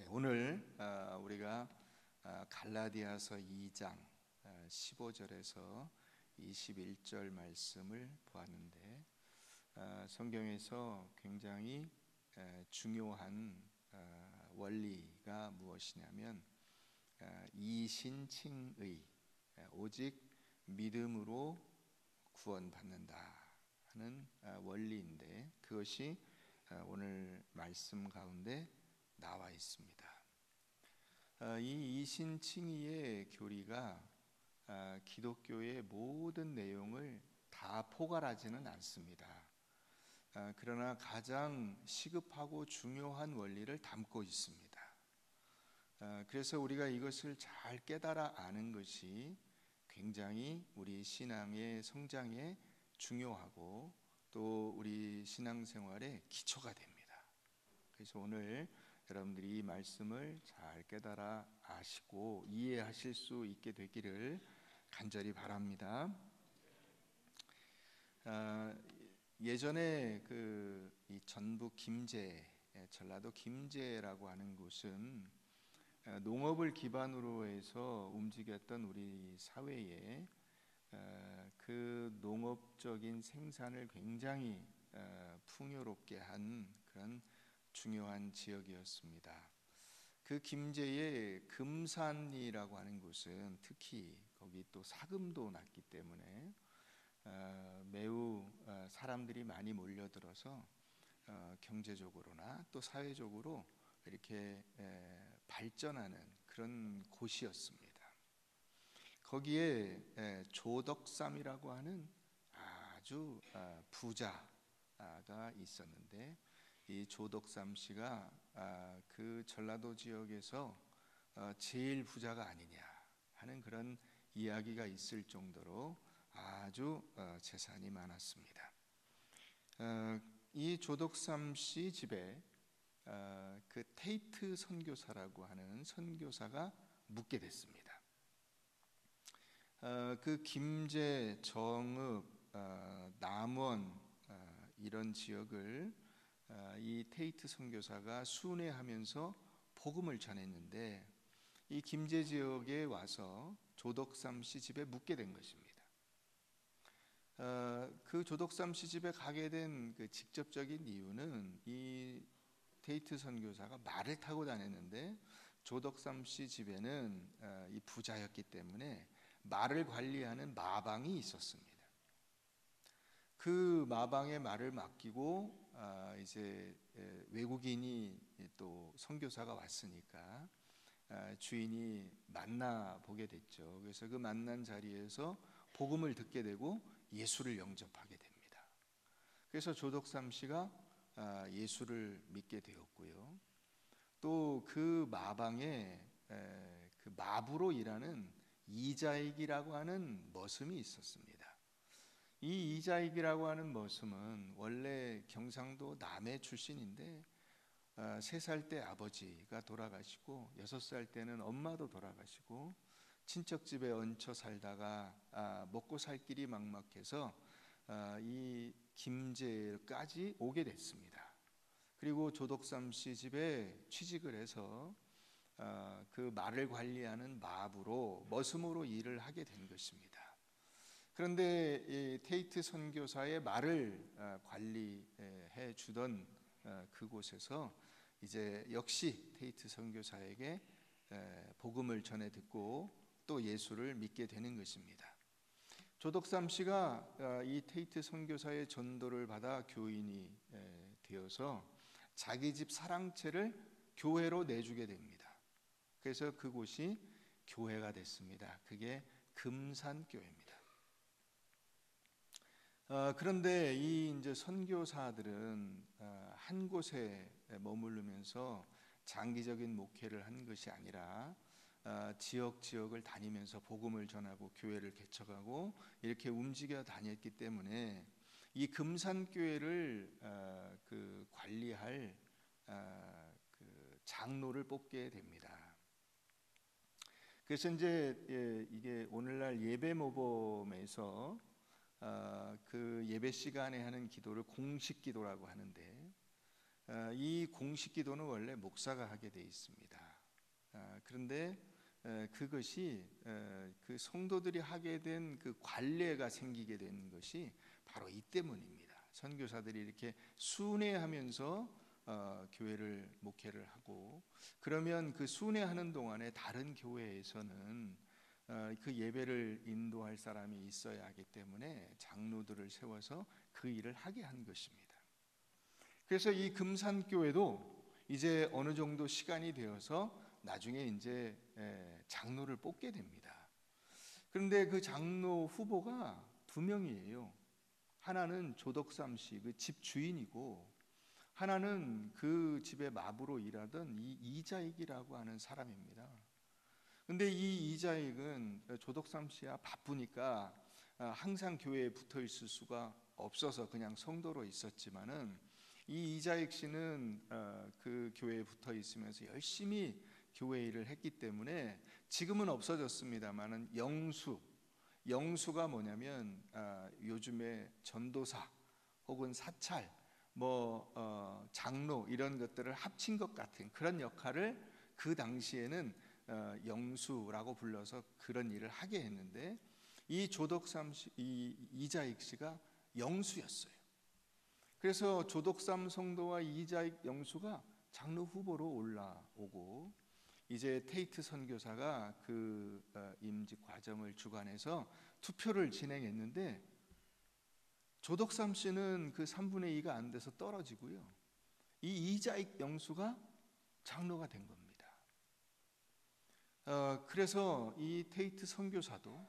오늘 우리가 갈라디아서 2장 15절에서 21절 말씀을 보았는데, 성경에서 굉장히 중요한 원리가 무엇이냐면 이신칭의, 오직 믿음으로 구원받는다 하는 원리인데, 그것이 오늘 말씀 가운데 나와 있습니다. 이 이신칭의의 교리가 기독교의 모든 내용을 다 포괄하지는 않습니다. 그러나 가장 시급하고 중요한 원리를 담고 있습니다. 그래서 우리가 이것을 잘 깨달아 아는 것이 굉장히 우리 신앙의 성장에 중요하고 또 우리 신앙생활의 기초가 됩니다. 그래서 오늘 여러분들이 이 말씀을 잘 깨달아 아시고 이해하실 수 있게 되기를 간절히 바랍니다. 예전에 이 전북 김제, 전라도 김제라고 하는 곳은 농업을 기반으로 해서 움직였던 우리 사회에 그 농업적인 생산을 굉장히 풍요롭게 한 그런 중요한 지역이었습니다. 그 김제의 금산이라고 하는 곳은 특히 거기 또 사금도 났기 때문에 매우 사람들이 많이 몰려들어서 경제적으로나 또 사회적으로 이렇게 발전하는 그런 곳이었습니다. 거기에 조덕삼이라고 하는 아주 부자가 있었는데, 이 조덕삼 씨가 그 전라도 지역에서 제일 부자가 아니냐 하는 그런 이야기가 있을 정도로 아주 재산이 많았습니다. 이 조덕삼 씨 집에 그 테이트 선교사라고 하는 선교사가 묵게 됐습니다. 그 김제, 정읍, 남원 이런 지역을 이 테이트 선교사가 순회하면서 복음을 전했는데, 이 김제 지역에 와서 조덕삼 씨 집에 묵게 된 것입니다. 그 조덕삼 씨 집에 가게 된 그 직접적인 이유는 이 테이트 선교사가 말을 타고 다녔는데, 조덕삼 씨 집에는 이 부자였기 때문에 말을 관리하는 마방이 있었습니다. 그 마방의 말을 맡기고 이제 외국인이 또 선교사가 왔으니까 주인이 만나 보게 됐죠. 그래서 그 만난 자리에서 복음을 듣게 되고 예수를 영접하게 됩니다. 그래서 조덕삼 씨가 예수를 믿게 되었고요. 또 그 마방에 그 마부로 일하는 이자익이라고 하는 머슴이 있었습니다. 이 이자익이라고 하는 머슴은 원래 경상도 남해 출신인데 3살 때 아버지가 돌아가시고 6살 때는 엄마도 돌아가시고 친척집에 얹혀 살다가 먹고 살 길이 막막해서 이 김제까지 오게 됐습니다. 그리고 조덕삼 씨 집에 취직을 해서 그 말을 관리하는 마부로 머슴으로 일을 하게 된 것입니다. 그런데 이 테이트 선교사의 말을 관리해 주던 그곳에서 이제 역시 테이트 선교사에게 복음을 전해 듣고 또 예수를 믿게 되는 것입니다. 조덕삼 씨가 이 테이트 선교사의 전도를 받아 교인이 되어서 자기 집 사랑채를 교회로 내주게 됩니다. 그래서 그곳이 교회가 됐습니다. 그게 금산교회입니다. 그런데 이 이제 선교사들은 한 곳에 머무르면서 장기적인 목회를 한 것이 아니라 지역을 다니면서 복음을 전하고 교회를 개척하고 이렇게 움직여 다녔기 때문에 이 금산교회를 그 관리할 그 장로를 뽑게 됩니다. 그래서 이제 이게 오늘날 예배 모범에서 그 예배 시간에 하는 기도를 공식 기도라고 하는데, 이 공식 기도는 원래 목사가 하게 돼 있습니다. 그런데 그것이 그 성도들이 하게 된 그 관례가 생기게 된 것이 바로 이 때문입니다. 선교사들이 이렇게 순회하면서 교회를 목회를 하고, 그러면 그 순회하는 동안에 다른 교회에서는 그 예배를 인도할 사람이 있어야 하기 때문에 장로들을 세워서 그 일을 하게 한 것입니다. 그래서 이 금산교회도 이제 어느 정도 시간이 되어서 나중에 이제 장로를 뽑게 됩니다. 그런데 그 장로 후보가 두 명이에요. 하나는 조덕삼 씨, 그 집 주인이고, 하나는 그 집의 마부로 일하던 이 이자익이라고 하는 사람입니다. 근데 이 이자익은 조덕삼 씨야 바쁘니까 항상 교회에 붙어 있을 수가 없어서 그냥 성도로 있었지만은, 이 이자익 씨는 그 교회에 붙어 있으면서 열심히 교회 일을 했기 때문에 지금은 없어졌습니다만은 영수가 뭐냐면 요즘에 전도사 혹은 사찰, 장로 이런 것들을 합친 것 같은 그런 역할을 그 당시에는 영수라고 불러서 그런 일을 하게 했는데, 이 조덕삼 씨, 이 이자익 씨가 영수였어요. 그래서 조덕삼 성도와 이자익 영수가 장로 후보로 올라오고, 이제 테이트 선교사가 그 임직 과정을 주관해서 투표를 진행했는데, 조덕삼 씨는 그 3분의 2가 안 돼서 떨어지고요, 이 이자익 영수가 장로가 된 겁니다. 그래서 이 테이트 선교사도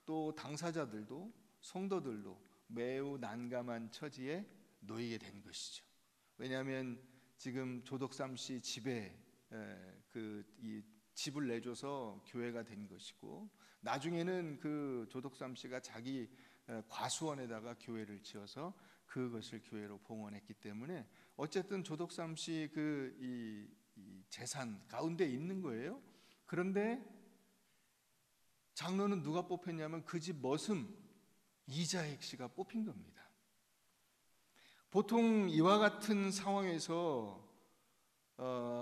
또 당사자들도 성도들도 매우 난감한 처지에 놓이게 된 것이죠. 왜냐하면 지금 조덕삼 씨 집에 이 집을 내줘서 교회가 된 것이고, 나중에는 그 조덕삼 씨가 자기 과수원에다가 교회를 지어서 그것을 교회로 봉헌했기 때문에 어쨌든 조덕삼 씨 이 재산 가운데 있는 거예요. 그런데 장로는 누가 뽑혔냐면 그 집 머슴 이자익 씨가 뽑힌 겁니다. 보통 이와 같은 상황에서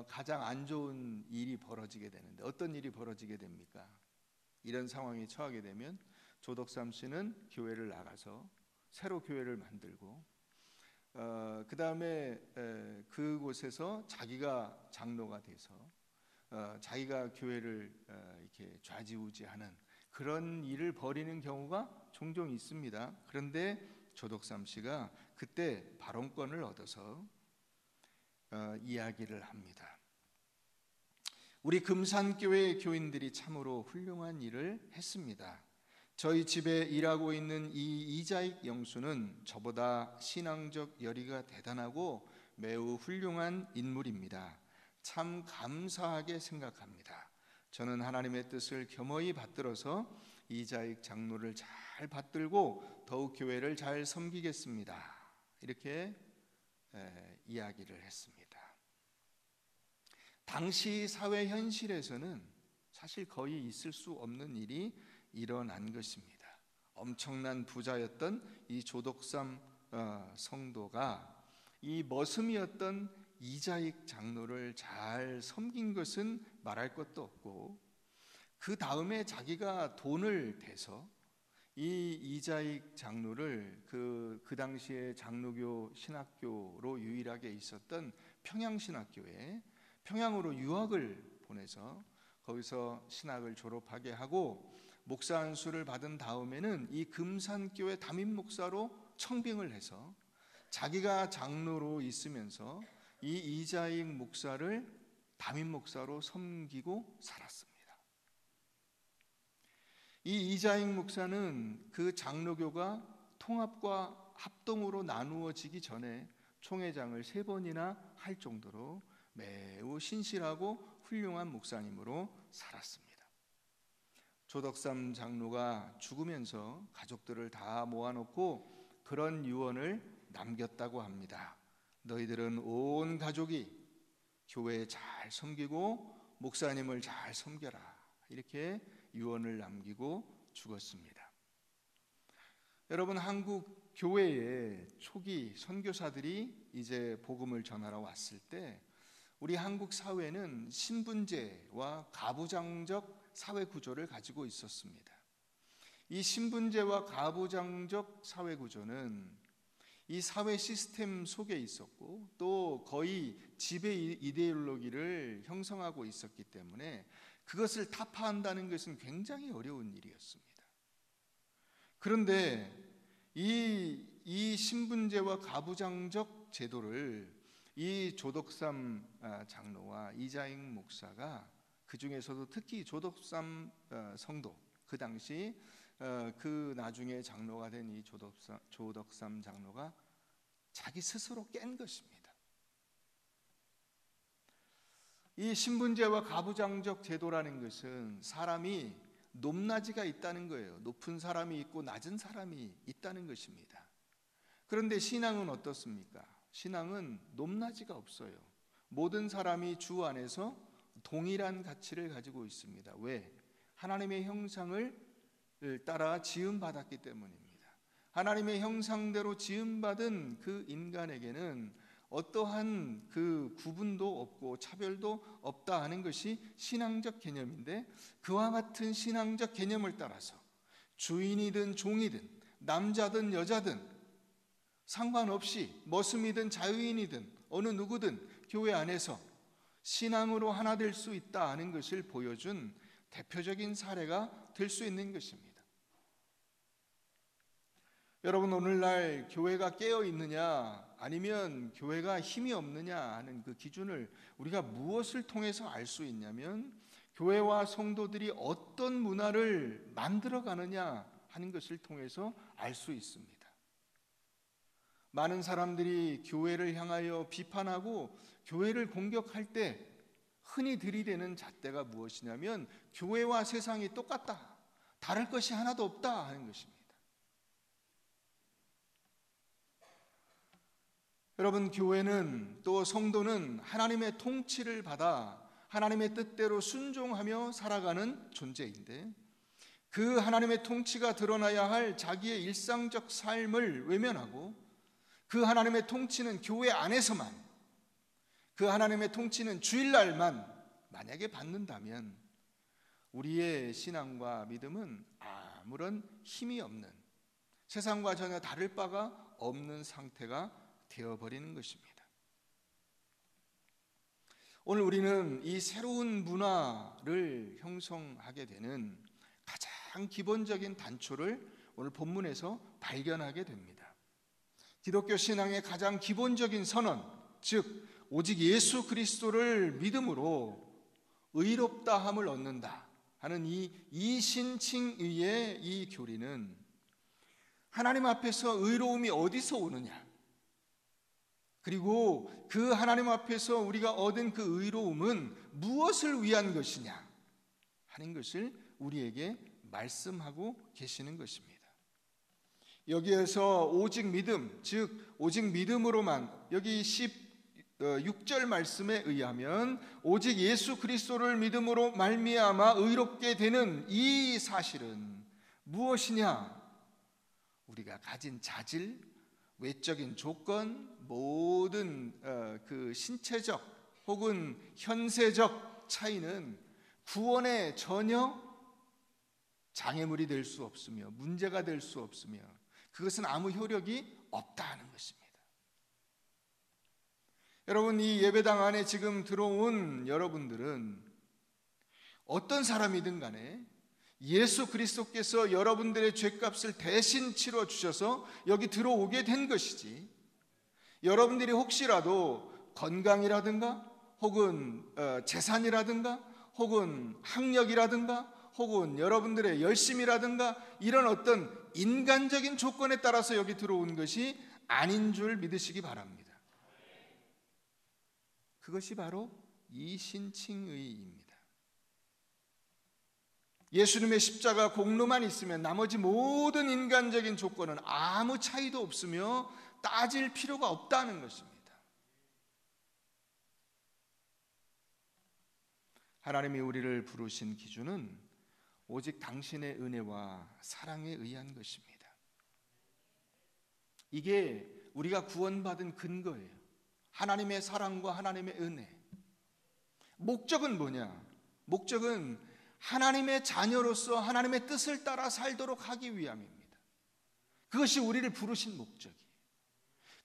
가장 안 좋은 일이 벌어지게 되는데, 어떤 일이 벌어지게 됩니까? 이런 상황에 처하게 되면 조덕삼 씨는 교회를 나가서 새로 교회를 만들고, 그 다음에 그곳에서 자기가 장로가 돼서 자기가 교회를 이렇게 좌지우지하는 그런 일을 벌이는 경우가 종종 있습니다. 그런데 조덕삼 씨가 그때 발언권을 얻어서 이야기를 합니다. 우리 금산교회 교인들이 참으로 훌륭한 일을 했습니다. 저희 집에 일하고 있는 이 이자익 영수는 저보다 신앙적 열의가 대단하고 매우 훌륭한 인물입니다. 참 감사하게 생각합니다. 저는 하나님의 뜻을 겸허히 받들어서 이자익 장로를 잘 받들고 더욱 교회를 잘 섬기겠습니다. 이렇게 이야기를 했습니다. 당시 사회 현실에서는 사실 거의 있을 수 없는 일이 일어난 것입니다. 엄청난 부자였던 이 조덕삼 성도가 이 머슴이었던 이자익 장로를 잘 섬긴 것은 말할 것도 없고, 그 다음에 자기가 돈을 대서 이 이자익 장로를 그 당시에 장로교 신학교로 유일하게 있었던 평양신학교에 평양으로 유학을 보내서 거기서 신학을 졸업하게 하고, 목사 안수를 받은 다음에는 이 금산교회 담임 목사로 청빙을 해서 자기가 장로로 있으면서 이 이자익 목사를 담임 목사로 섬기고 살았습니다. 이 이자익 목사는 그 장로교가 통합과 합동으로 나누어지기 전에 총회장을 3번이나 할 정도로 매우 신실하고 훌륭한 목사님으로 살았습니다. 조덕삼 장로가 죽으면서 가족들을 다 모아놓고 그런 유언을 남겼다고 합니다. 너희들은 온 가족이 교회에 잘 섬기고 목사님을 잘 섬겨라. 이렇게 유언을 남기고 죽었습니다. 여러분, 한국 교회에 초기 선교사들이 이제 복음을 전하러 왔을 때 우리 한국 사회는 신분제와 가부장적 사회 구조를 가지고 있었습니다. 이 신분제와 가부장적 사회 구조는 이 사회 시스템 속에 있었고 또 거의 지배 이데올로기를 형성하고 있었기 때문에 그것을 타파한다는 것은 굉장히 어려운 일이었습니다. 그런데 이 신분제와 가부장적 제도를 이 조덕삼 장로와 이자익 목사가, 그 중에서도 특히 조덕삼 성도, 그 당시 그 나중에 장로가 된 이 조덕삼 장로가 자기 스스로 깬 것입니다. 이 신분제와 가부장적 제도라는 것은 사람이 높낮이가 있다는 거예요. 높은 사람이 있고 낮은 사람이 있다는 것입니다. 그런데 신앙은 어떻습니까? 신앙은 높낮이가 없어요. 모든 사람이 주 안에서 동일한 가치를 가지고 있습니다. 왜? 하나님의 형상을 따라 지음받았기 때문입니다. 하나님의 형상대로 지음받은 그 인간에게는 어떠한 그 구분도 없고 차별도 없다 하는 것이 신앙적 개념인데, 그와 같은 신앙적 개념을 따라서 주인이든 종이든 남자든 여자든 상관없이 머슴이든 자유인이든 어느 누구든 교회 안에서 신앙으로 하나 될 수 있다 하는 것을 보여준 대표적인 사례가 될 수 있는 것입니다. 여러분, 오늘날 교회가 깨어 있느냐 아니면 교회가 힘이 없느냐 하는 그 기준을 우리가 무엇을 통해서 알 수 있냐면, 교회와 성도들이 어떤 문화를 만들어 가느냐 하는 것을 통해서 알 수 있습니다. 많은 사람들이 교회를 향하여 비판하고 교회를 공격할 때 흔히 들이대는 잣대가 무엇이냐면, 교회와 세상이 똑같다, 다를 것이 하나도 없다 하는 것입니다. 여러분, 교회는 또 성도는 하나님의 통치를 받아 하나님의 뜻대로 순종하며 살아가는 존재인데, 그 하나님의 통치가 드러나야 할 자기의 일상적 삶을 외면하고 그 하나님의 통치는 교회 안에서만, 그 하나님의 통치는 주일날만 만약에 받는다면 우리의 신앙과 믿음은 아무런 힘이 없는, 세상과 전혀 다를 바가 없는 상태가 되어버리는 것입니다. 오늘 우리는 이 새로운 문화를 형성하게 되는 가장 기본적인 단초를 오늘 본문에서 발견하게 됩니다. 기독교 신앙의 가장 기본적인 선언, 즉 오직 예수 그리스도를 믿음으로 의롭다함을 얻는다 하는 이 이신칭의의 이 교리는 하나님 앞에서 의로움이 어디서 오느냐, 그리고 그 하나님 앞에서 우리가 얻은 그 의로움은 무엇을 위한 것이냐 하는 것을 우리에게 말씀하고 계시는 것입니다. 여기에서 오직 믿음, 즉 오직 믿음으로만, 여기 16절 말씀에 의하면 오직 예수 그리스도를 믿음으로 말미암아 의롭게 되는 이 사실은 무엇이냐? 우리가 가진 자질, 외적인 조건, 모든 그 신체적 혹은 현세적 차이는 구원에 전혀 장애물이 될 수 없으며 문제가 될 수 없으며 그것은 아무 효력이 없다는 것입니다. 여러분, 이 예배당 안에 지금 들어온 여러분들은 어떤 사람이든 간에 예수 그리스도께서 여러분들의 죄값을 대신 치러 주셔서 여기 들어오게 된 것이지, 여러분들이 혹시라도 건강이라든가 혹은 재산이라든가 혹은 학력이라든가 혹은 여러분들의 열심이라든가 이런 어떤 인간적인 조건에 따라서 여기 들어온 것이 아닌 줄 믿으시기 바랍니다. 그것이 바로 이신칭의입니다. 예수님의 십자가 공로만 있으면 나머지 모든 인간적인 조건은 아무 차이도 없으며 따질 필요가 없다는 것입니다. 하나님이 우리를 부르신 기준은 오직 당신의 은혜와 사랑에 의한 것입니다. 이게 우리가 구원받은 근거예요. 하나님의 사랑과 하나님의 은혜. 목적은 뭐냐? 목적은 하나님의 자녀로서 하나님의 뜻을 따라 살도록 하기 위함입니다. 그것이 우리를 부르신 목적이에요.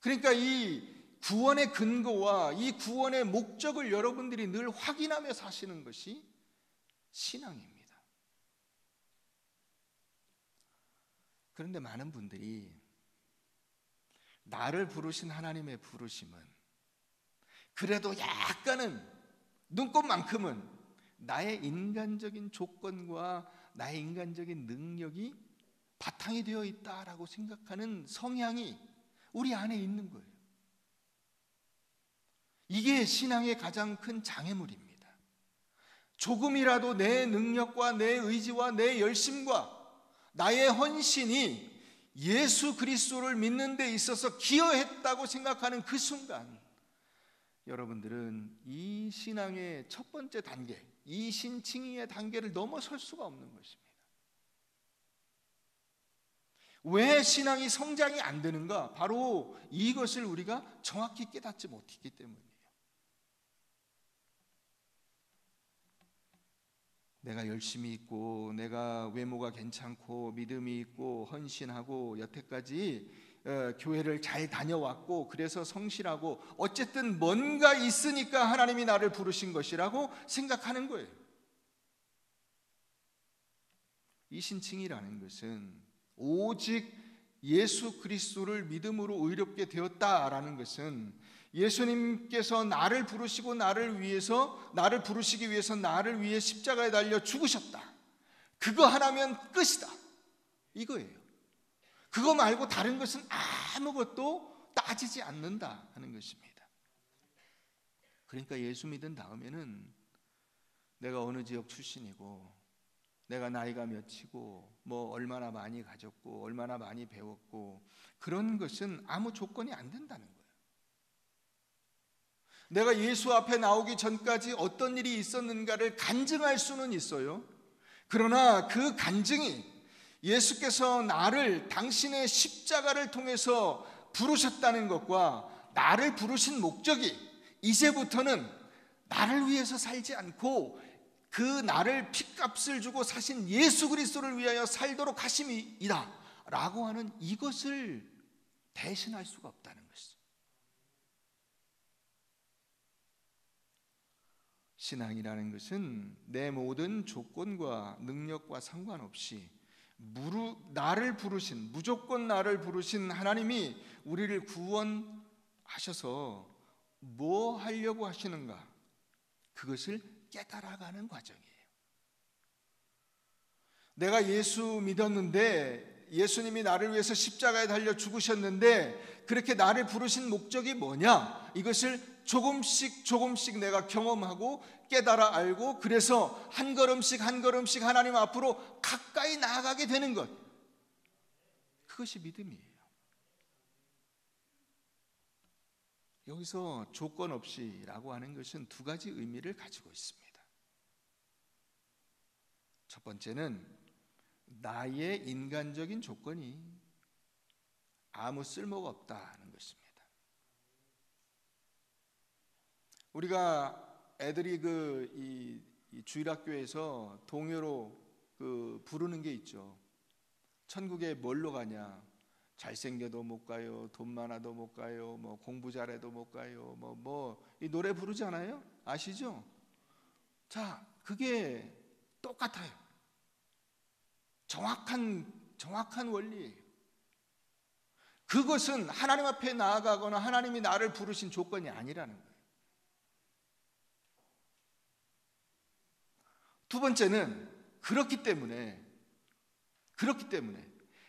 그러니까 이 구원의 근거와 이 구원의 목적을 여러분들이 늘 확인하며 사시는 것이 신앙입니다. 그런데 많은 분들이 나를 부르신 하나님의 부르심은 그래도 약간은 눈꼽만큼은 나의 인간적인 조건과 나의 인간적인 능력이 바탕이 되어 있다라고 생각하는 성향이 우리 안에 있는 거예요. 이게 신앙의 가장 큰 장애물입니다. 조금이라도 내 능력과 내 의지와 내 열심과 나의 헌신이 예수 그리스도를 믿는 데 있어서 기여했다고 생각하는 그 순간 여러분들은 이 신앙의 첫 번째 단계, 이 신칭의의 단계를 넘어설 수가 없는 것입니다. 왜 신앙이 성장이 안 되는가? 바로 이것을 우리가 정확히 깨닫지 못했기 때문이에요. 내가 열심히 있고 내가 외모가 괜찮고 믿음이 있고 헌신하고 여태까지 교회를 잘 다녀왔고 그래서 성실하고 어쨌든 뭔가 있으니까 하나님이 나를 부르신 것이라고 생각하는 거예요. 이 신칭이라는 것은 오직 예수 그리스도를 믿음으로 의롭게 되었다라는 것은 예수님께서 나를 부르시고 나를 부르시기 위해서 나를 위해 십자가에 달려 죽으셨다. 그거 하나면 끝이다. 이거예요. 그거 말고 다른 것은 아무것도 따지지 않는다 하는 것입니다. 그러니까 예수 믿은 다음에는 내가 어느 지역 출신이고 내가 나이가 몇이고 뭐 얼마나 많이 가졌고 얼마나 많이 배웠고 그런 것은 아무 조건이 안 된다는 거예요. 내가 예수 앞에 나오기 전까지 어떤 일이 있었는가를 간증할 수는 있어요. 그러나 그 간증이 예수께서 나를 당신의 십자가를 통해서 부르셨다는 것과 나를 부르신 목적이 이제부터는 나를 위해서 살지 않고 그 나를 핏값을 주고 사신 예수 그리스도를 위하여 살도록 하심이다 라고 하는 이것을 대신할 수가 없다는 것이죠. 신앙이라는 것은 내 모든 조건과 능력과 상관없이 무조건 나를 부르신 하나님이 우리를 구원하셔서 뭐 하려고 하시는가? 그것을 깨달아가는 과정이에요. 내가 예수 믿었는데 예수님이 나를 위해서 십자가에 달려 죽으셨는데 그렇게 나를 부르신 목적이 뭐냐? 이것을 조금씩 내가 경험하고 깨달아 알고 그래서 한 걸음씩 하나님 앞으로 가까이 나아가게 되는 것. 그것이 믿음이에요. 여기서 조건 없이라고 하는 것은 두 가지 의미를 가지고 있습니다. 첫 번째는 나의 인간적인 조건이 아무 쓸모가 없다는 것입니다. 우리가 애들이 이 주일학교에서 동요로 부르는 게 있죠. 천국에 뭘로 가냐? 잘생겨도 못 가요, 돈 많아도 못 가요, 뭐 공부 잘해도 못 가요, 이 노래 부르잖아요. 아시죠? 자, 그게 똑같아요. 정확한 원리예요. 그것은 하나님 앞에 나아가거나 하나님이 나를 부르신 조건이 아니라는 거예요. 두 번째는 그렇기 때문에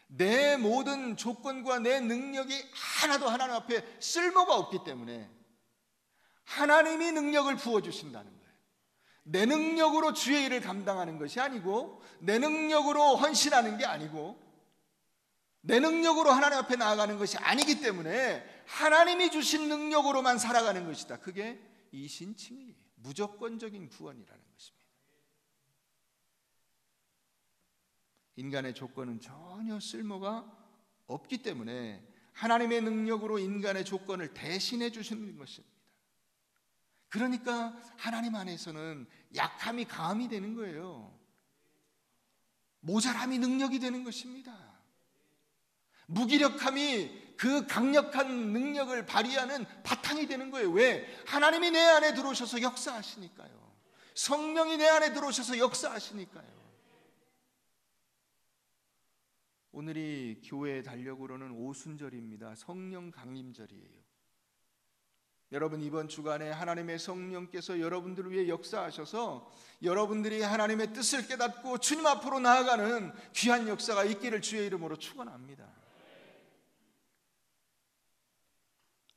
내 모든 조건과 내 능력이 하나도 하나님 앞에 쓸모가 없기 때문에 하나님이 능력을 부어주신다는 거예요. 내 능력으로 주의 일을 감당하는 것이 아니고 내 능력으로 헌신하는 게 아니고 내 능력으로 하나님 앞에 나아가는 것이 아니기 때문에 하나님이 주신 능력으로만 살아가는 것이다. 그게 이신칭의예요. 무조건적인 구원이라는 것입니다. 인간의 조건은 전혀 쓸모가 없기 때문에 하나님의 능력으로 인간의 조건을 대신해 주시는 것입니다. 그러니까 하나님 안에서는 약함이 강함이 되는 거예요. 모자람이 능력이 되는 것입니다. 무기력함이 그 강력한 능력을 발휘하는 바탕이 되는 거예요. 왜? 하나님이 내 안에 들어오셔서 역사하시니까요. 성령이 내 안에 들어오셔서 역사하시니까요. 오늘이 교회의 달력으로는 오순절입니다. 성령 강림절이에요. 여러분, 이번 주간에 하나님의 성령께서 여러분들을 위해 역사하셔서 여러분들이 하나님의 뜻을 깨닫고 주님 앞으로 나아가는 귀한 역사가 있기를 주의 이름으로 축원합니다.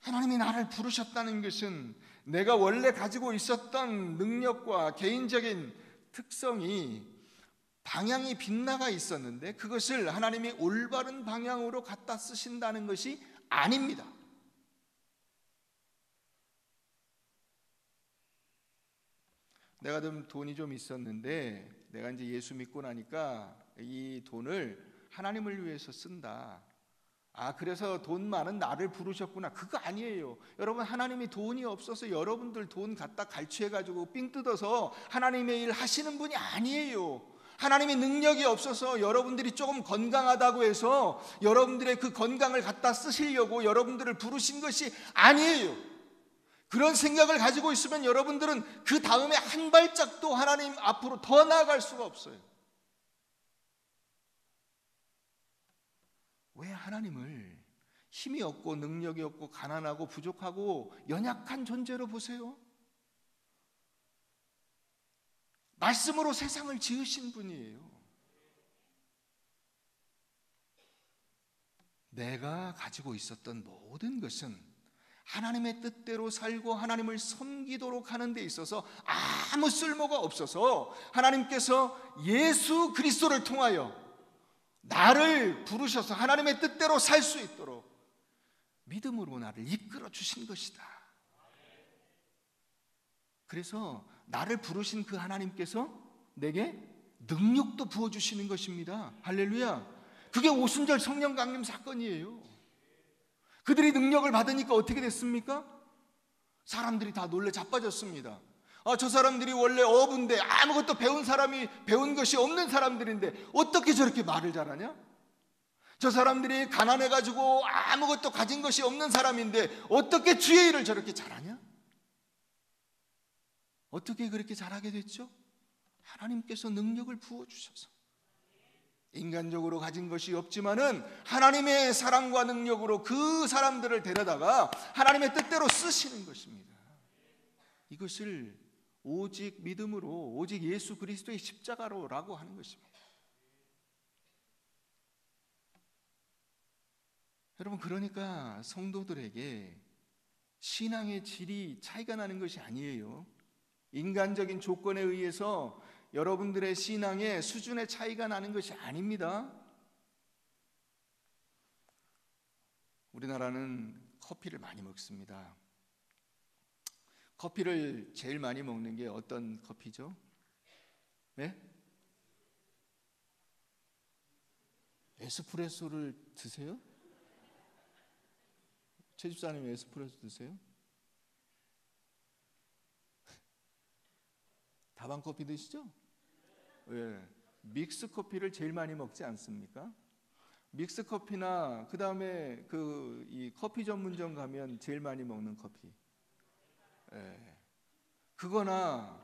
하나님이 나를 부르셨다는 것은 내가 원래 가지고 있었던 능력과 개인적인 특성이 방향이 빗나가 있었는데 그것을 하나님이 올바른 방향으로 갖다 쓰신다는 것이 아닙니다. 내가 돈이 좀 있었는데 내가 이제 예수 믿고 나니까 이 돈을 하나님을 위해서 쓴다. 그래서 돈 많은 나를 부르셨구나. 그거 아니에요. 여러분, 하나님이 돈이 없어서 여러분들 돈 갖다 갈취해가지고 삥 뜯어서 하나님의 일 하시는 분이 아니에요. 하나님의 능력이 없어서 여러분들이 조금 건강하다고 해서 여러분들의 그 건강을 갖다 쓰시려고 여러분들을 부르신 것이 아니에요. 그런 생각을 가지고 있으면 여러분들은 그 다음에 한 발짝도 하나님 앞으로 더 나아갈 수가 없어요. 왜 하나님을 힘이 없고 능력이 없고 가난하고 부족하고 연약한 존재로 보세요? 말씀으로 세상을 지으신 분이에요. 내가 가지고 있었던 모든 것은 하나님의 뜻대로 살고 하나님을 섬기도록 하는 데 있어서 아무 쓸모가 없어서 하나님께서 예수 그리스도를 통하여 나를 부르셔서 하나님의 뜻대로 살 수 있도록 믿음으로 나를 이끌어 주신 것이다. 그래서 나를 부르신 그 하나님께서 내게 능력도 부어주시는 것입니다. 할렐루야. 그게 오순절 성령 강림 사건이에요. 그들이 능력을 받으니까 어떻게 됐습니까? 사람들이 다 놀래 자빠졌습니다. 저 사람들이 원래 어부인데 아무것도 배운 것이 없는 사람들인데 어떻게 저렇게 말을 잘하냐? 저 사람들이 가난해가지고 아무것도 가진 것이 없는 사람인데 어떻게 주의 일을 저렇게 잘하냐? 어떻게 그렇게 잘하게 됐죠? 하나님께서 능력을 부어주셔서. 인간적으로 가진 것이 없지만은 하나님의 사랑과 능력으로 그 사람들을 데려다가 하나님의 뜻대로 쓰시는 것입니다. 이것을 오직 믿음으로, 오직 예수 그리스도의 십자가로라고 하는 것입니다. 여러분, 그러니까 성도들에게 신앙의 질이 차이가 나는 것이 아니에요. 인간적인 조건에 의해서 여러분들의 신앙의 수준의 차이가 나는 것이 아닙니다. 우리나라는 커피를 많이 먹습니다. 커피를 제일 많이 먹는 게 어떤 커피죠? 네? 에스프레소를 드세요? 최 집사님 에스프레소 드세요? 다방 커피 드시죠? 예. 믹스 커피를 제일 많이 먹지 않습니까? 믹스 커피나 그 다음에 이 커피 전문점 가면 제일 많이 먹는 커피. 예. 그거나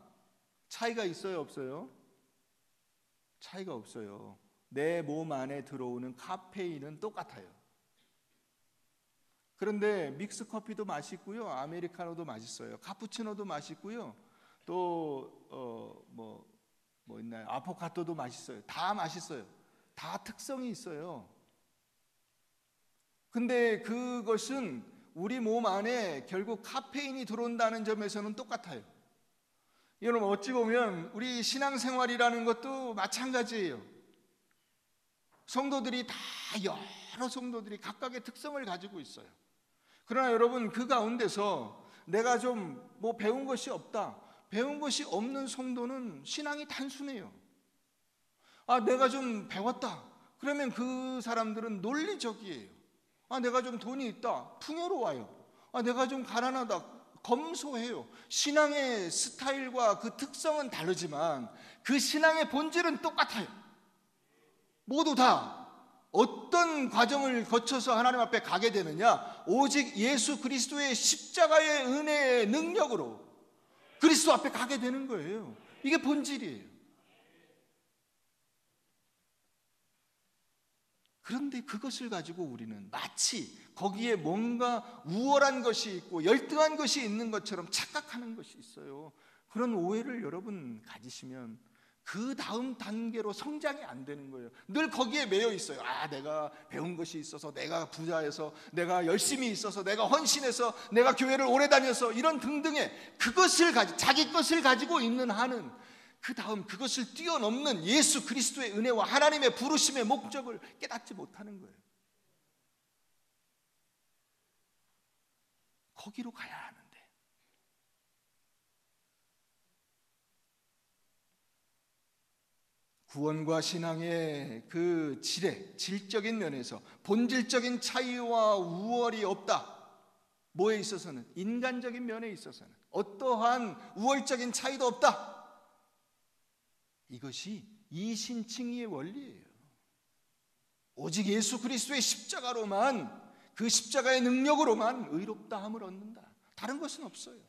차이가 있어요, 없어요? 차이가 없어요. 내 몸 안에 들어오는 카페인은 똑같아요. 그런데 믹스 커피도 맛있고요, 아메리카노도 맛있어요, 카푸치노도 맛있고요, 또 뭐 있나요? 아포카토도 맛있어요. 다 맛있어요. 다 특성이 있어요. 근데 그것은 우리 몸 안에 결국 카페인이 들어온다는 점에서는 똑같아요. 여러분, 어찌 보면 우리 신앙생활이라는 것도 마찬가지예요. 성도들이 다 여러 성도들이 각각의 특성을 가지고 있어요. 그러나 여러분, 그 가운데서 내가 좀 배운 것이 없다, 배운 것이 없는 성도는 신앙이 단순해요. 내가 좀 배웠다, 그러면 그 사람들은 논리적이에요. 내가 좀 돈이 있다, 풍요로워요. 내가 좀 가난하다, 검소해요. 신앙의 스타일과 그 특성은 다르지만 그 신앙의 본질은 똑같아요. 모두 다 어떤 과정을 거쳐서 하나님 앞에 가게 되느냐? 오직 예수 그리스도의 십자가의 은혜의 능력으로 그리스도 앞에 가게 되는 거예요. 이게 본질이에요. 그런데 그것을 가지고 우리는 마치 거기에 뭔가 우월한 것이 있고 열등한 것이 있는 것처럼 착각하는 것이 있어요. 그런 오해를 여러분 가지시면 그 다음 단계로 성장이 안 되는 거예요. 늘 거기에 매여 있어요. 내가 배운 것이 있어서, 내가 부자여서, 내가 열심히 있어서, 내가 헌신해서, 내가 교회를 오래 다녀서, 이런 등등의 그것을 자기 것을 가지고 있는 한은 그 다음 그것을 뛰어넘는 예수 그리스도의 은혜와 하나님의 부르심의 목적을 깨닫지 못하는 거예요. 거기로 가야 하는데 구원과 신앙의 그 질적인 면에서 본질적인 차이와 우월이 없다. 뭐에 있어서는? 인간적인 면에 있어서는 어떠한 우월적인 차이도 없다. 이것이 이신칭의의 원리예요. 오직 예수 그리스도의 십자가로만, 그 십자가의 능력으로만 의롭다함을 얻는다. 다른 것은 없어요.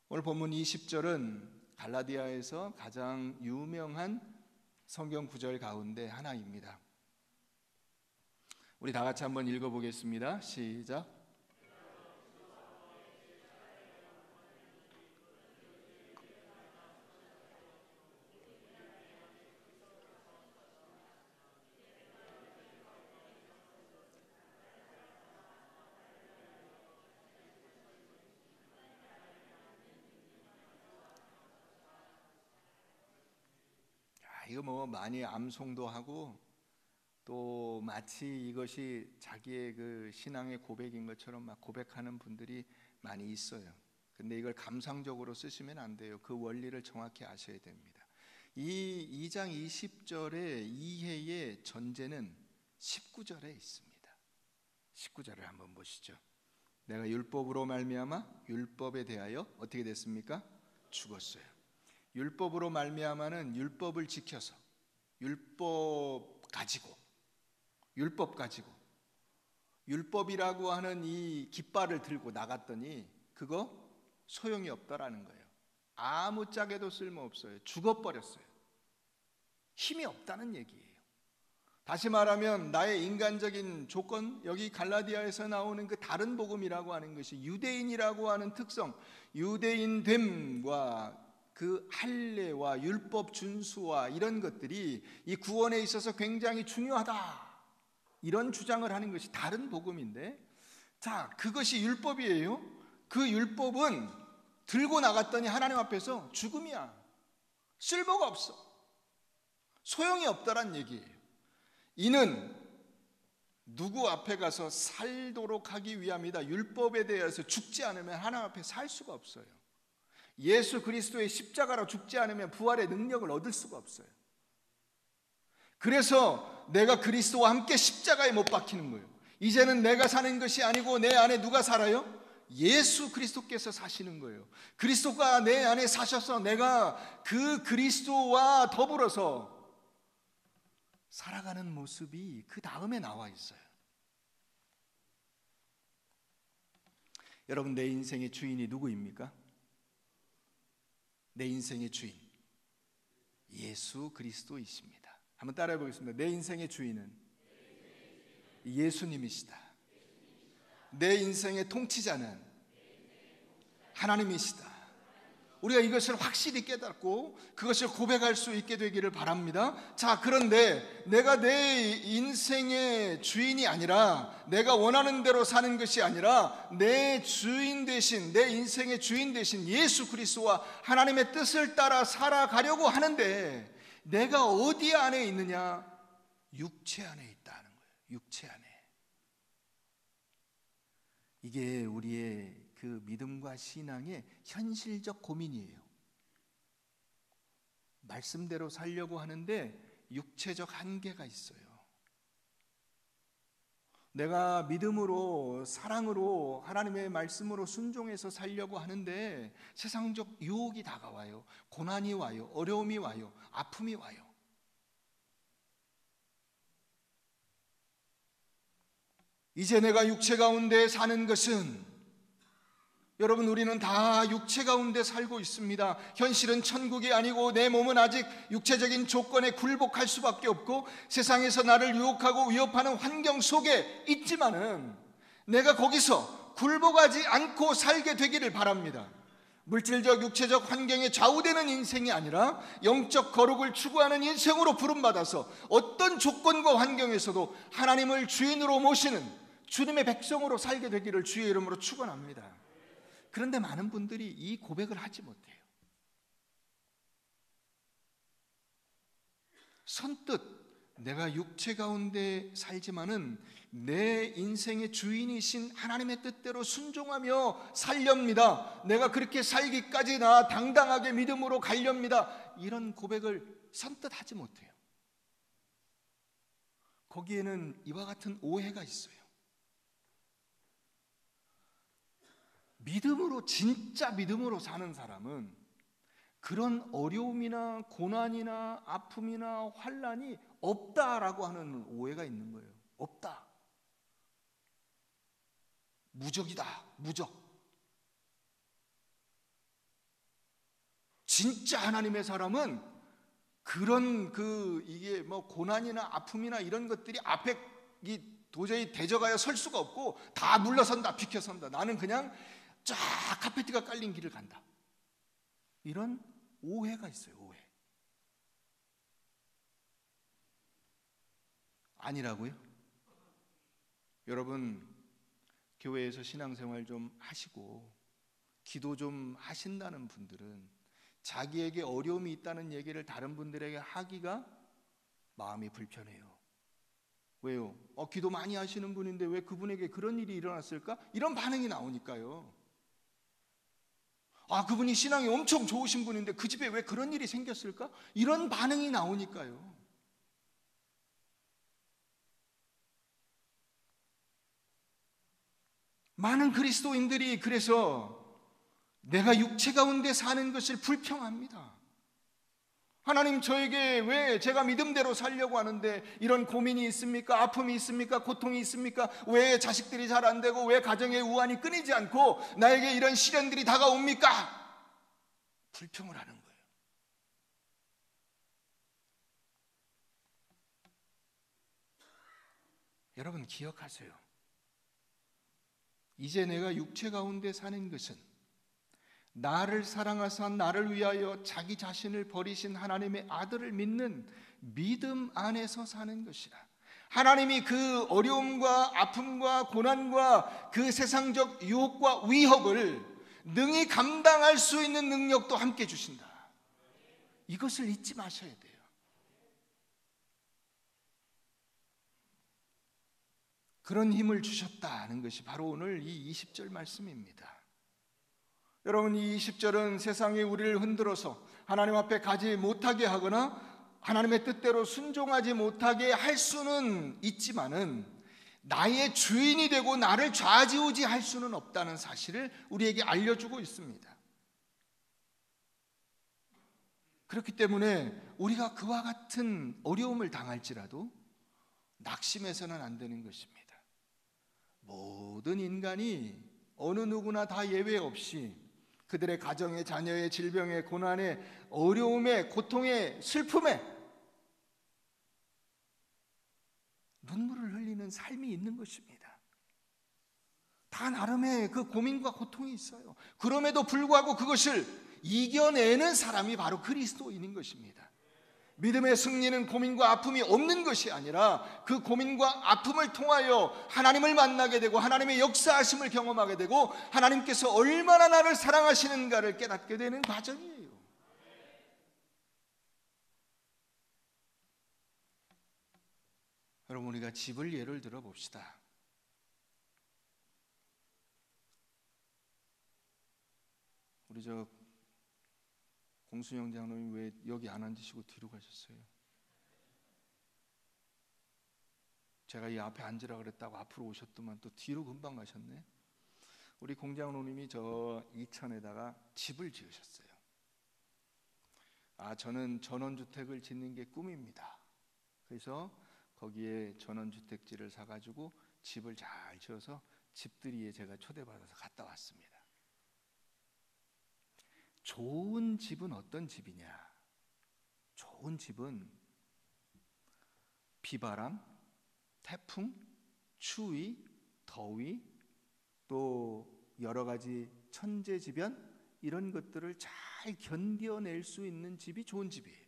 오늘 본문 20절은 갈라디아에서 가장 유명한 성경 구절 가운데 하나입니다. 우리 다 같이 한번 읽어보겠습니다. 시작. 이거 뭐 많이 암송도 하고 또 마치 이것이 자기의 그 신앙의 고백인 것처럼 막 고백하는 분들이 많이 있어요. 근데 이걸 감상적으로 쓰시면 안 돼요. 그 원리를 정확히 아셔야 됩니다. 이 2장 20절의 이해의 전제는 19절에 있습니다. 19절을 한번 보시죠. 내가 율법으로 말미암아 율법에 대하여 어떻게 됐습니까? 죽었어요. 율법으로 말미암아는 율법을 지켜서 율법 가지고 율법이라고 하는 이 깃발을 들고 나갔더니 그거 소용이 없다라는 거예요. 아무짝에도 쓸모없어요. 죽어버렸어요. 힘이 없다는 얘기예요. 다시 말하면 나의 인간적인 조건, 여기 갈라디아에서 나오는 그 다른 복음이라고 하는 것이 유대인이라고 하는 특성, 유대인됨과 그 할례와 율법 준수와 이런 것들이 이 구원에 있어서 굉장히 중요하다, 이런 주장을 하는 것이 다른 복음인데, 자, 그것이 율법이에요. 그 율법은 들고 나갔더니 하나님 앞에서 죽음이야. 쓸모가 없어. 소용이 없다란 얘기예요. 이는 누구 앞에 가서 살도록 하기 위함이다. 율법에 대해서 죽지 않으면 하나님 앞에 살 수가 없어요. 예수 그리스도의 십자가로 죽지 않으면 부활의 능력을 얻을 수가 없어요. 그래서 내가 그리스도와 함께 십자가에 못 박히는 거예요. 이제는 내가 사는 것이 아니고 내 안에 누가 살아요? 예수 그리스도께서 사시는 거예요. 그리스도가 내 안에 사셔서 내가 그 그리스도와 더불어서 살아가는 모습이 그 다음에 나와 있어요. 여러분, 내 인생의 주인이 누구입니까? 내 인생의 주인 예수 그리스도이십니다. 한번 따라해 보겠습니다. 내 인생의 주인은 예수님이시다. 내 인생의 통치자는 하나님이시다. 우리가 이것을 확실히 깨닫고 그것을 고백할 수 있게 되기를 바랍니다. 자, 그런데 내가 내 인생의 주인이 아니라, 내가 원하는 대로 사는 것이 아니라 내 주인 대신, 내 인생의 주인 대신 예수 그리스도와 하나님의 뜻을 따라 살아가려고 하는데 내가 어디 안에 있느냐? 육체 안에 있다는 거예요. 육체 안에. 이게 우리의 그 믿음과 신앙의 현실적 고민이에요. 말씀대로 살려고 하는데 육체적 한계가 있어요. 내가 믿음으로, 사랑으로, 하나님의 말씀으로 순종해서 살려고 하는데 세상적 유혹이 다가와요. 고난이 와요. 어려움이 와요. 아픔이 와요. 이제 내가 육체 가운데 사는 것은, 여러분, 우리는 다 육체 가운데 살고 있습니다. 현실은 천국이 아니고 내 몸은 아직 육체적인 조건에 굴복할 수밖에 없고 세상에서 나를 유혹하고 위협하는 환경 속에 있지만은 내가 거기서 굴복하지 않고 살게 되기를 바랍니다. 물질적, 육체적 환경에 좌우되는 인생이 아니라 영적 거룩을 추구하는 인생으로 부름받아서 어떤 조건과 환경에서도 하나님을 주인으로 모시는 주님의 백성으로 살게 되기를 주의 이름으로 축원합니다. 그런데 많은 분들이 이 고백을 하지 못해요. 선뜻 내가 육체 가운데 살지만은 내 인생의 주인이신 하나님의 뜻대로 순종하며 살렵니다. 내가 그렇게 살기까지 나 당당하게 믿음으로 가렵니다. 이런 고백을 선뜻 하지 못해요. 거기에는 이와 같은 오해가 있어요. 믿음으로, 진짜 믿음으로 사는 사람은 그런 어려움이나 고난이나 아픔이나 환난이 없다라고 하는 오해가 있는 거예요. 없다. 무적이다. 무적. 진짜 하나님의 사람은 그런 이게 뭐 고난이나 아픔이나 이런 것들이 앞에 도저히 대적하여 설 수가 없고 다 물러선다, 비켜선다. 나는 그냥 쫙 카페트가 깔린 길을 간다. 이런 오해가 있어요. 오해. 아니라고요? 여러분, 교회에서 신앙생활 좀 하시고 기도 좀 하신다는 분들은 자기에게 어려움이 있다는 얘기를 다른 분들에게 하기가 마음이 불편해요. 왜요? 기도 많이 하시는 분인데 왜 그분에게 그런 일이 일어났을까? 이런 반응이 나오니까요. 그분이 신앙이 엄청 좋으신 분인데 그 집에 왜 그런 일이 생겼을까? 이런 반응이 나오니까요. 많은 그리스도인들이 그래서 내가 육체 가운데 사는 것을 불평합니다. 하나님, 저에게 왜 제가 믿음대로 살려고 하는데 이런 고민이 있습니까? 아픔이 있습니까? 고통이 있습니까? 왜 자식들이 잘 안 되고 왜 가정의 우환이 끊이지 않고 나에게 이런 시련들이 다가옵니까? 불평을 하는 거예요. 여러분, 기억하세요. 이제 내가 육체 가운데 사는 것은 나를 사랑하사 나를 위하여 자기 자신을 버리신 하나님의 아들을 믿는 믿음 안에서 사는 것이라. 하나님이 그 어려움과 아픔과 고난과 그 세상적 유혹과 위협을 능히 감당할 수 있는 능력도 함께 주신다. 이것을 잊지 마셔야 돼요. 그런 힘을 주셨다는 것이 바로 오늘 이 20절 말씀입니다. 여러분, 이 20절은 세상이 우리를 흔들어서 하나님 앞에 가지 못하게 하거나 하나님의 뜻대로 순종하지 못하게 할 수는 있지만은 나의 주인이 되고 나를 좌지우지할 수는 없다는 사실을 우리에게 알려주고 있습니다. 그렇기 때문에 우리가 그와 같은 어려움을 당할지라도 낙심해서는 안 되는 것입니다. 모든 인간이 어느 누구나 다 예외 없이 그들의 가정의, 자녀의, 질병의, 고난의, 어려움의, 고통의, 슬픔에 눈물을 흘리는 삶이 있는 것입니다. 다 나름의 그 고민과 고통이 있어요. 그럼에도 불구하고 그것을 이겨내는 사람이 바로 그리스도인인 것입니다. 믿음의 승리는 고민과 아픔이 없는 것이 아니라 그 고민과 아픔을 통하여 하나님을 만나게 되고 하나님의 역사하심을 경험하게 되고 하나님께서 얼마나 나를 사랑하시는가를 깨닫게 되는 과정이에요. 여러분, 우리가 집을 예를 들어 봅시다. 우리 공순영 장로님 왜 여기 안 앉으시고 뒤로 가셨어요? 제가 이 앞에 앉으라 그랬다고 앞으로 오셨더만 또 뒤로 금방 가셨네. 우리 공장로님이 저 이천에다가 집을 지으셨어요. 저는 전원주택을 짓는 게 꿈입니다. 그래서 거기에 전원주택지를 사가지고 집을 잘 지어서 집들이에 제가 초대받아서 갔다 왔습니다. 좋은 집은 어떤 집이냐? 좋은 집은 비바람, 태풍, 추위, 더위, 또 여러 가지 천재지변 이런 것들을 잘 견뎌낼 수 있는 집이 좋은 집이에요.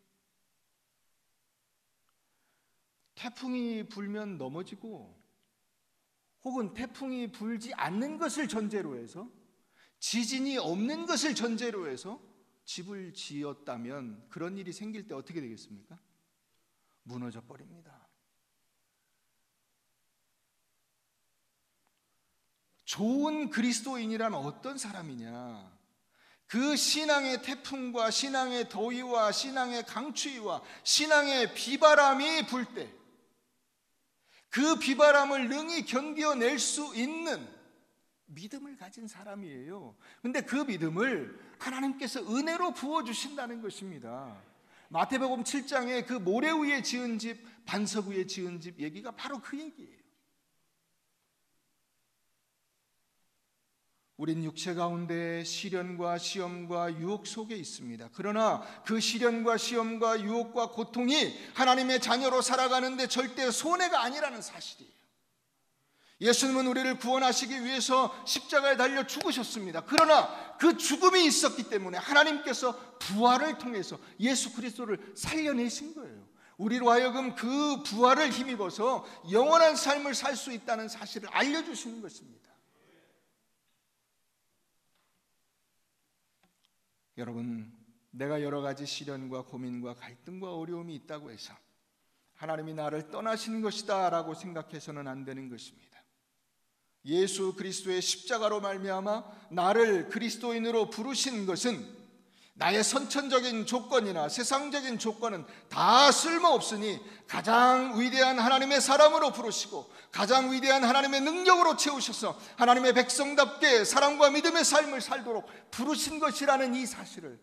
태풍이 불면 넘어지고 혹은 태풍이 불지 않는 것을 전제로 해서 지진이 없는 것을 전제로 해서 집을 지었다면 그런 일이 생길 때 어떻게 되겠습니까? 무너져 버립니다. 좋은 그리스도인이란 어떤 사람이냐? 그 신앙의 태풍과 신앙의 더위와 신앙의 강추위와 신앙의 비바람이 불 때 그 비바람을 능히 견뎌낼 수 있는 믿음을 가진 사람이에요. 근데 그 믿음을 하나님께서 은혜로 부어주신다는 것입니다. 마태복음 7장에 그 모래 위에 지은 집, 반석 위에 지은 집 얘기가 바로 그 얘기예요. 우린 육체 가운데 시련과 시험과 유혹 속에 있습니다. 그러나 그 시련과 시험과 유혹과 고통이 하나님의 자녀로 살아가는데 절대 손해가 아니라는 사실이에요. 예수님은 우리를 구원하시기 위해서 십자가에 달려 죽으셨습니다. 그러나 그 죽음이 있었기 때문에 하나님께서 부활을 통해서 예수 그리스도를 살려내신 거예요. 우리로 하여금 그 부활을 힘입어서 영원한 삶을 살 수 있다는 사실을 알려주시는 것입니다. 여러분, 내가 여러 가지 시련과 고민과 갈등과 어려움이 있다고 해서 하나님이 나를 떠나신 것이다 라고 생각해서는 안 되는 것입니다. 예수 그리스도의 십자가로 말미암아 나를 그리스도인으로 부르신 것은 나의 선천적인 조건이나 세상적인 조건은 다 쓸모없으니 가장 위대한 하나님의 사람으로 부르시고 가장 위대한 하나님의 능력으로 채우셔서 하나님의 백성답게 사랑과 믿음의 삶을 살도록 부르신 것이라는 이 사실을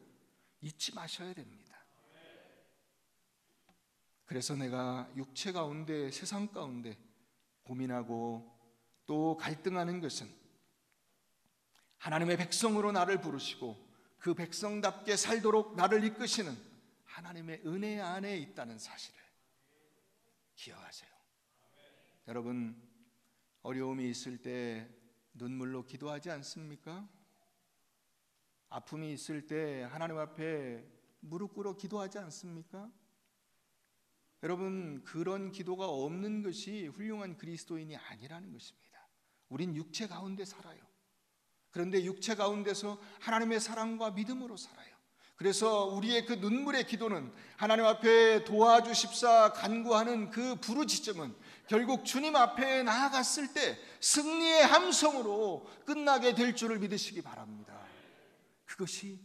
잊지 마셔야 됩니다. 그래서 내가 육체 가운데 세상 가운데 고민하고 또 갈등하는 것은 하나님의 백성으로 나를 부르시고 그 백성답게 살도록 나를 이끄시는 하나님의 은혜 안에 있다는 사실을 기억하세요. 여러분, 어려움이 있을 때 눈물로 기도하지 않습니까? 아픔이 있을 때 하나님 앞에 무릎 꿇어 기도하지 않습니까? 여러분, 그런 기도가 없는 것이 훌륭한 그리스도인이 아니라는 것입니다. 우린 육체 가운데 살아요. 그런데 육체 가운데서 하나님의 사랑과 믿음으로 살아요. 그래서 우리의 그 눈물의 기도는 하나님 앞에 도와주십사 간구하는 그 부르짖음은 결국 주님 앞에 나아갔을 때 승리의 함성으로 끝나게 될 줄을 믿으시기 바랍니다. 그것이